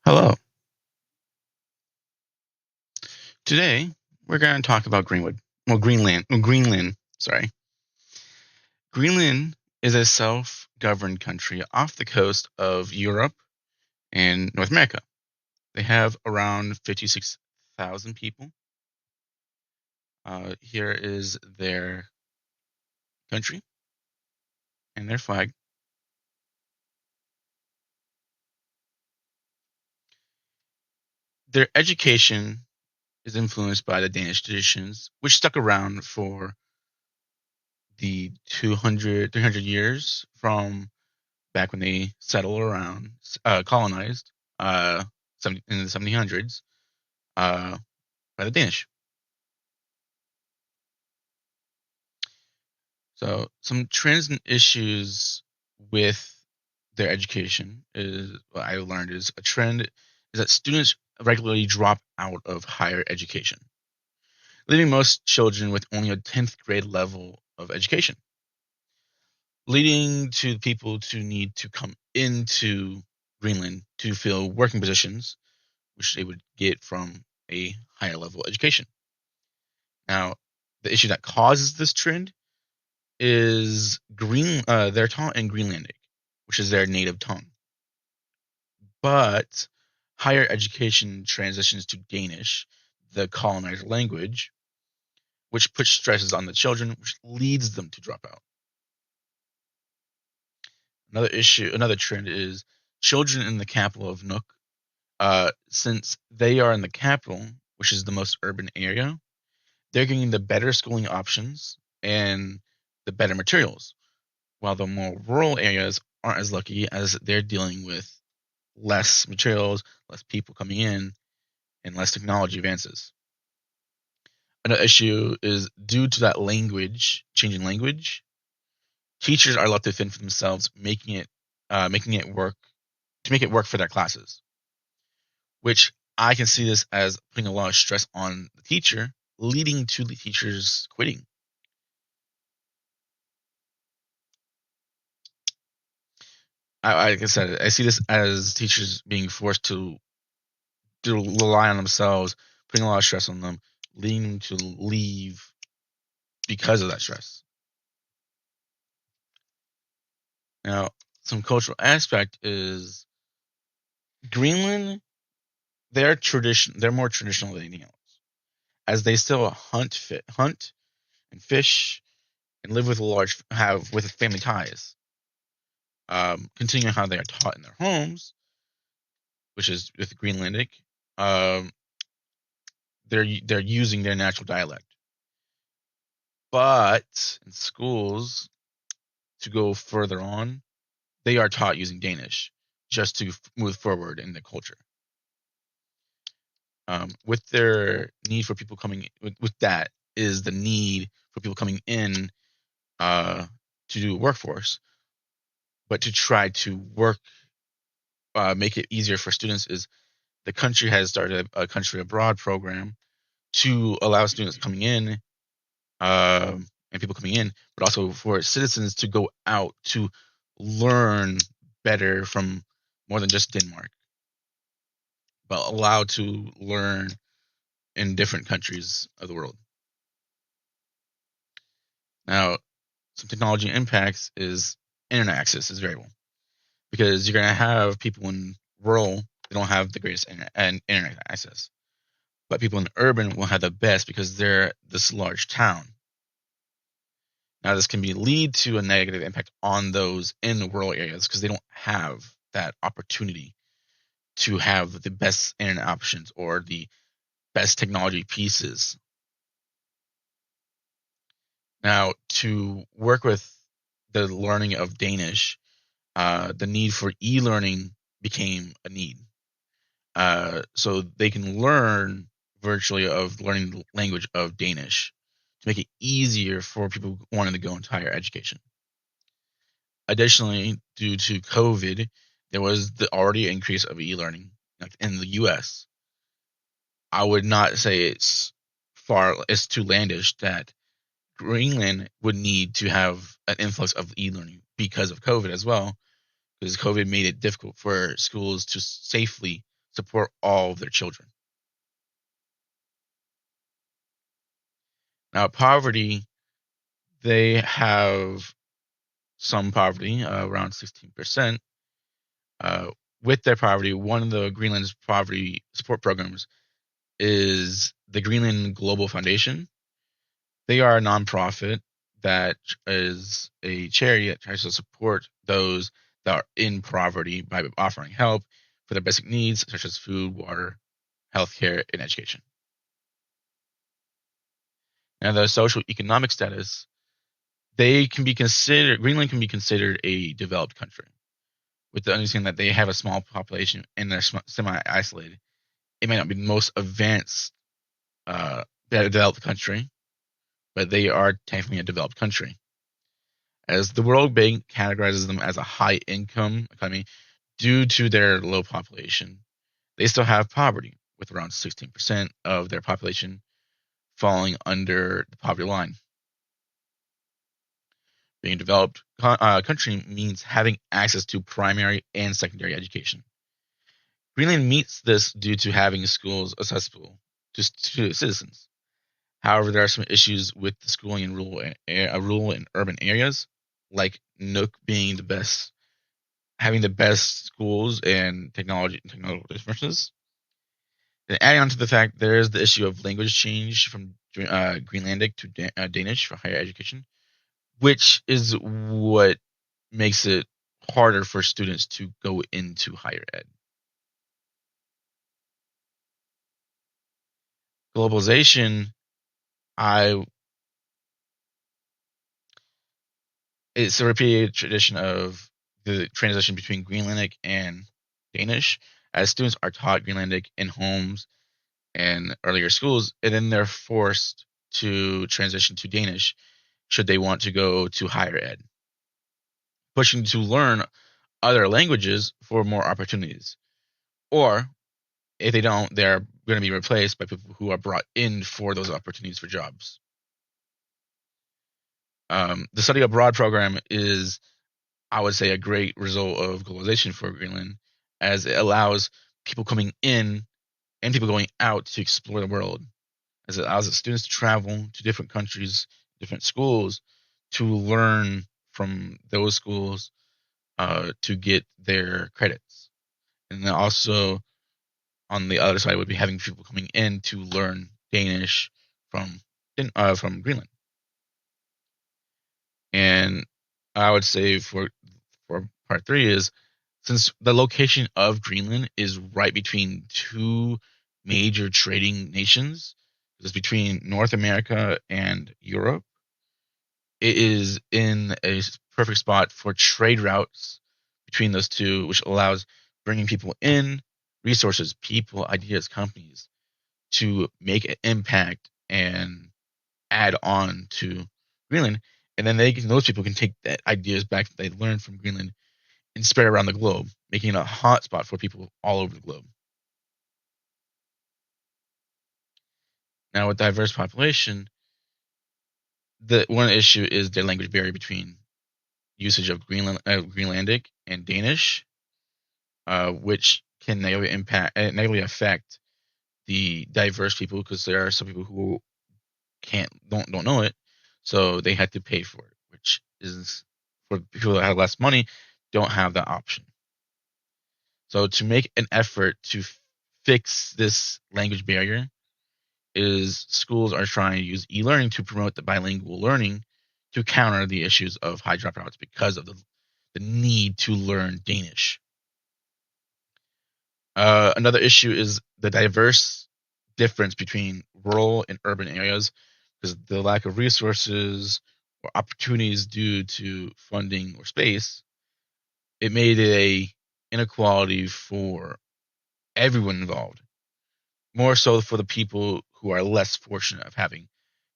Hello. Today we're going to talk about Greenland. Sorry. Greenland is a self-governed country off the coast of Europe and North America. They have around 56,000 people. Here is their country and their flag. Their education is influenced by the Danish traditions, which stuck around for the 300 years from back when they settled around, colonized uh, in the 1700s uh, by the Danish. So some trends and issues with their education is what I learned is a trend is that students regularly drop out of higher education, leaving most children with only a 10th grade level of education, leading to people to need to come into Greenland to fill working positions which they would get from a higher level education. Now, the issue that causes this trend is they're taught in Greenlandic, which is their native tongue. But higher education transitions to Danish, the colonized language, which puts stresses on the children, which leads them to drop out. Another trend is children in the capital of Nuuk. Since they are in the capital, which is the most urban area, they're getting the better schooling options and the better materials, while the more rural areas aren't as lucky as they're dealing with less materials, less people coming in, and less technology advances. Another issue is due to that changing language, teachers are left to fend for themselves, making it work to make it work for their classes, which I can see this as putting a lot of stress on the teacher, leading to the teachers quitting. Like I said, I see this as teachers being forced to rely on themselves, putting a lot of stress on them, leading them to leave because of that stress. Now, some cultural aspect is Greenland. They're more traditional than anything else, as they still hunt and fish and live with family ties. Continuing how they are taught in their homes, which is with Greenlandic, um, they're using their natural dialect. But in schools, to go further on, they are taught using Danish just to move forward in the culture. With their need for people coming with that is the need for people coming in to do a workforce, but to try to make it easier for students is the country has started a country abroad program to allow students coming in and people coming in, but also for citizens to go out to learn better from more than just Denmark, but allowed to learn in different countries of the world. Now, some technology impacts is internet access is variable because you're going to have people in rural they don't have the greatest internet access, but people in urban will have the best because they're this large town. Now, this can lead to a negative impact on those in the rural areas because they don't have that opportunity to have the best internet options or the best technology pieces. Now, to work with the learning of Danish, the need for e-learning became a need. So they can learn virtually of learning the language of Danish to make it easier for people wanting to go into higher education. Additionally, due to COVID, there was the already increase of e-learning like in the U.S. I would not say it's too landish that Greenland would need to have an influx of e-learning because of COVID as well, because COVID made it difficult for schools to safely support all of their children. Now, poverty, they have some poverty, around 16%. Uh, with their poverty, one of the Greenland's poverty support programs is the Greenland Global Foundation. They are a nonprofit that is a charity that tries to support those that are in poverty by offering help for their basic needs, such as food, water, healthcare, and education. Now, the social economic status, Greenland can be considered a developed country with the understanding that they have a small population and they're semi isolated. It may not be the most advanced, developed country, but they are technically a developed country. As the World Bank categorizes them as a high income economy due to their low population, they still have poverty, with around 16% of their population falling under the poverty line. Being a developed country means having access to primary and secondary education. Greenland meets this due to having schools accessible to citizens. However, there are some issues with the schooling in rural and urban areas, like Nook being the best, having the best schools and technological differences. Then adding on to the fact there is the issue of language change from Greenlandic to Danish for higher education, which is what makes it harder for students to go into higher ed. Globalization, I it's a repeated tradition of the transition between Greenlandic and Danish, as students are taught Greenlandic in homes and earlier schools, and then they're forced to transition to Danish should they want to go to higher ed, pushing to learn other languages for more opportunities. Or if they don't, they're going to be replaced by people who are brought in for those opportunities for jobs. The study abroad program is, I would say, a great result of globalization for Greenland, as it allows people coming in and people going out to explore the world, as it allows the students to travel to different countries, different schools, to learn from those schools, to get their credits. And then also on the other side would be having people coming in to learn Danish from from Greenland. And I would say for part three is, since the location of Greenland is right between two major trading nations, it's between North America and Europe, it is in a perfect spot for trade routes between those two, which allows bringing people in, resources, people, ideas, companies to make an impact and add on to Greenland. And then those people can take that ideas back that they learned from Greenland and spread around the globe, making it a hot spot for people all over the globe. Now, with diverse population, the one issue is the language barrier between usage of Greenlandic and Danish, which can negatively affect the diverse people, because there are some people who don't know it, so they had to pay for it, which is, for people that have less money, don't have that option. So to make an effort to fix this language barrier, is schools are trying to use e-learning to promote the bilingual learning to counter the issues of high dropouts because of the need to learn Danish. Another issue is the diverse difference between rural and urban areas, because the lack of resources or opportunities due to funding or space, it made it a inequality for everyone involved. More so for the people who are less fortunate of having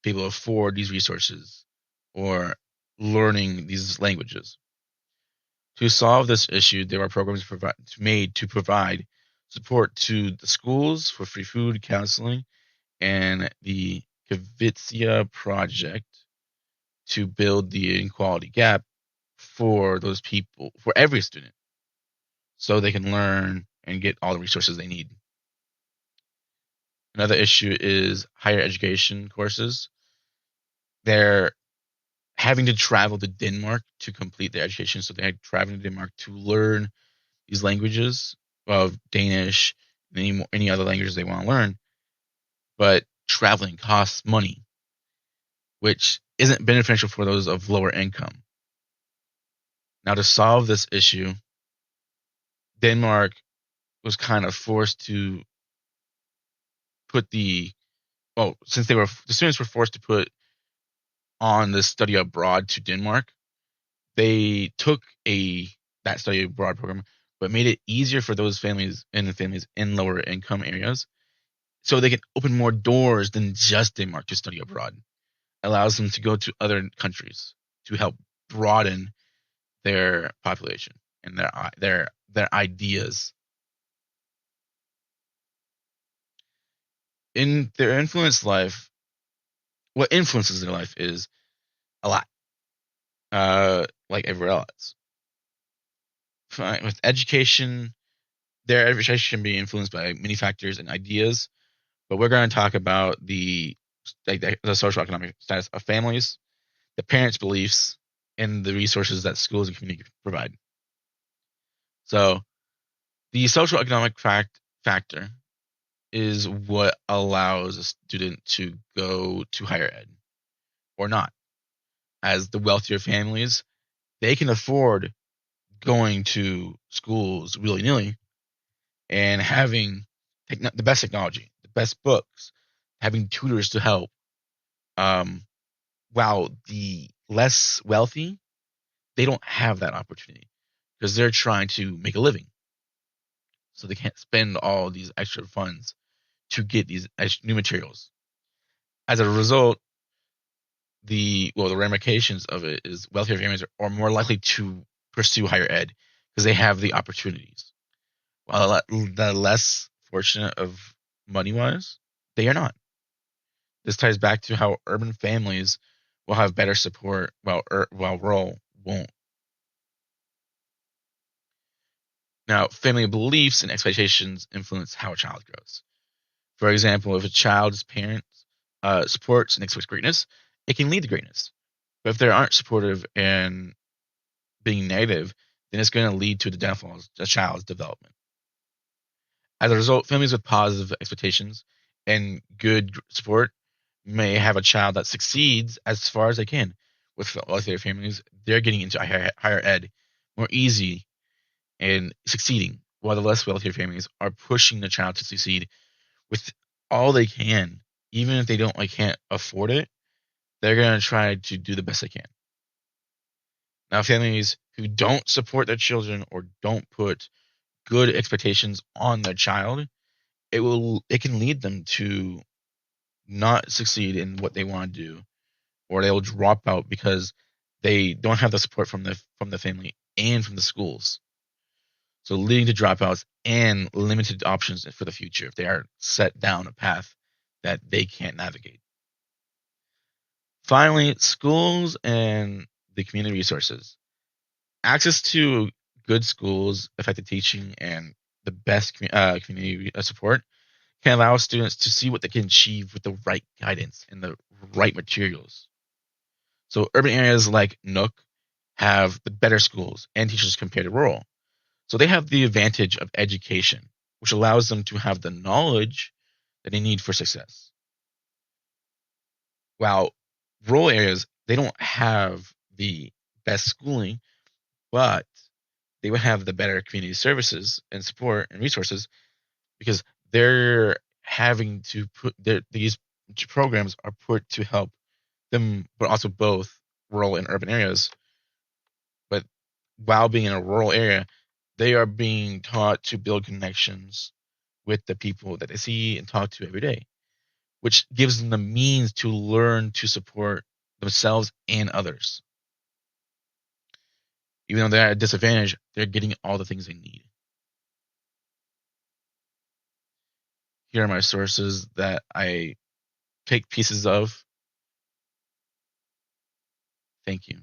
people afford these resources or learning these languages. To solve this issue, there are programs made to provide support to the schools for free food, counseling, and the Kavitsia project to build the inequality gap for those people, for every student, so they can learn and get all the resources they need. Another issue is higher education courses. They're having to travel to Denmark to complete their education. So they're traveling to Denmark to learn these languages of Danish and any other languages they want to learn. But traveling costs money, which isn't beneficial for those of lower income. Now, to solve this issue, Denmark was kind of forced to put since the students were forced to put on the study abroad to Denmark, they took that study abroad program, but made it easier for those families in lower income areas, so they can open more doors than just Denmark to study abroad. It allows them to go to other countries to help broaden their population and their ideas. In their influence life, what influences their life is a lot, like everywhere else. With education, their education can be influenced by many factors and ideas, but we're going to talk about the social economic status of families, the parents' beliefs, and the resources that schools and community provide. So, the social economic factor is what allows a student to go to higher ed or not. As the wealthier families, they can afford going to schools willy nilly and having the best technology, the best books, having tutors to help. Um, while the less wealthy, they don't have that opportunity because they're trying to make a living. So they can't spend all these extra funds to get these new materials. As a result, the ramifications of it is wealthier families are more likely to pursue higher ed because they have the opportunities. While the less fortunate of money wise, they are not. This ties back to how urban families will have better support while rural won't. Now, family beliefs and expectations influence how a child grows. For example, if a child's parents supports and expects greatness, it can lead to greatness. But if they aren't supportive and being negative, then it's going to lead to the downfall of a child's development. As a result, families with positive expectations and good support may have a child that succeeds as far as they can. With wealthier families, they're getting into higher ed more easy and succeeding, while the less wealthier families are pushing the child to succeed with all they can, even if they can't afford it. They're gonna try to do the best they can. Now, families who don't support their children or don't put good expectations on their child, it can lead them to not succeed in what they want to do, or they will drop out because they don't have the support from the family and from the schools. So leading to dropouts and limited options for the future if they are set down a path that they can't navigate. Finally, schools and the community resources. Access to good schools, effective teaching, and the best community support can allow students to see what they can achieve with the right guidance and the right materials. So urban areas like Nook have the better schools and teachers compared to rural. So they have the advantage of education, which allows them to have the knowledge that they need for success. While rural areas, they don't have the best schooling, but they would have the better community services and support and resources because they're having to these programs are put to help them, but also both rural and urban areas. But while being in a rural area, they are being taught to build connections with the people that they see and talk to every day, which gives them the means to learn to support themselves and others. Even though they're at a disadvantage, they're getting all the things they need. Here are my sources that I take pieces of. Thank you.